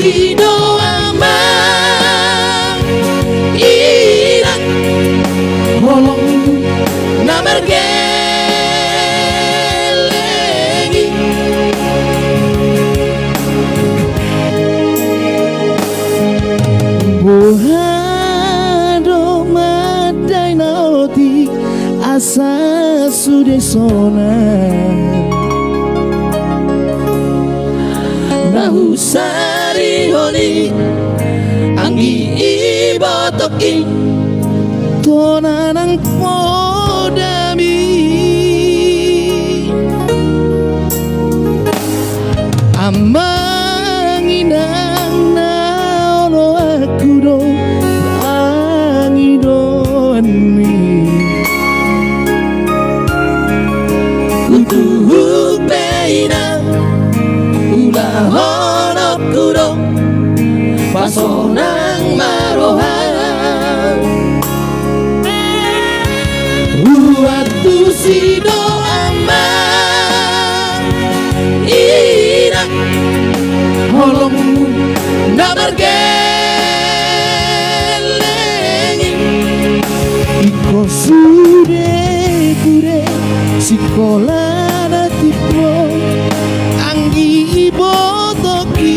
si doa mang irang holong namar gelengi bohado madai nauti asa sudah sona nahu sari honi anggi ibotoki tonanang podami amanginang naono aku do angidoni kutuhuk peina ulah honok kudo pasonang marohan waktu si doa mang irang holong namar gelengi iko sude kure sikola na tipo anggi ibotoki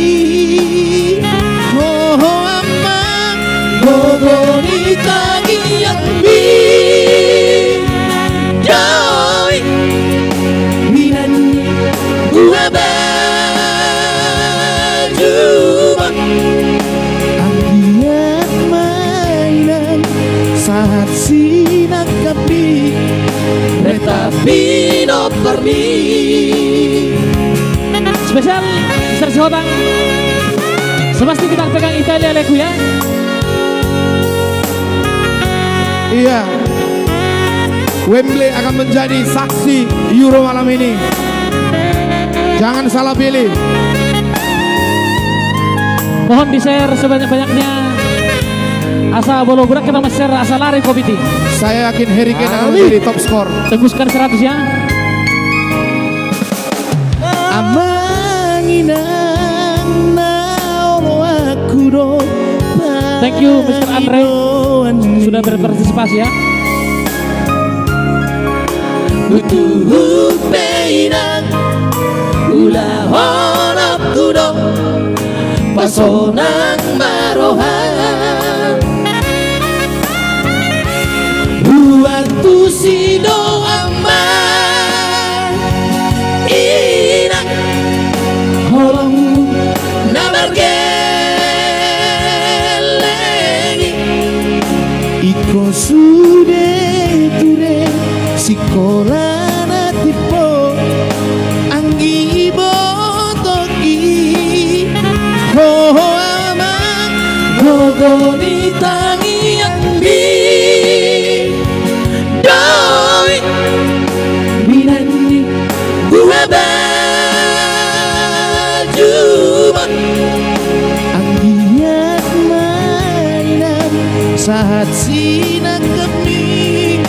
oh amang gogoni tagi yang mi joy binani buah baju anggiat mainan saat sinak kapi retapi no permi spesial Mister Sihotang. Semasti kita pegang Italia leku ya. Iya, Wembley akan menjadi saksi Euro malam ini. Jangan salah pilih. Mohon di-share sebanyak-banyaknya. Asa bolo gerak kita share asa lari kopiti. Saya yakin Harry Kane akan menjadi top skor. Tembuskan 100 ya. amanginang naono aku do. Thank you Mr. Andre sudah berpartisipasi ya. Kutuhuk peinang ulah honok kudo pasonang marohan waktu si doa mang irang holong namar gelengi iko sude ture sikola na tipo anggi botoki ho amang gogoni tangi anggi doi binani buah baju anggiat mainan saat sinak kami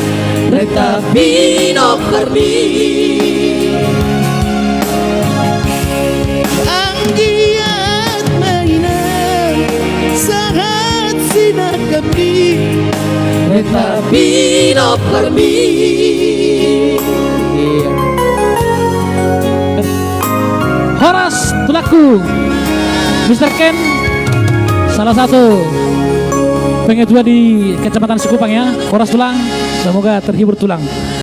retapi no permi anggiat mainan saat sinak kami retapi no permi. Horas Tulaku Mr. Ken salah satu pengetua di Kecamatan Sekupang ya. Horas Tulang, semoga terhibur tulang.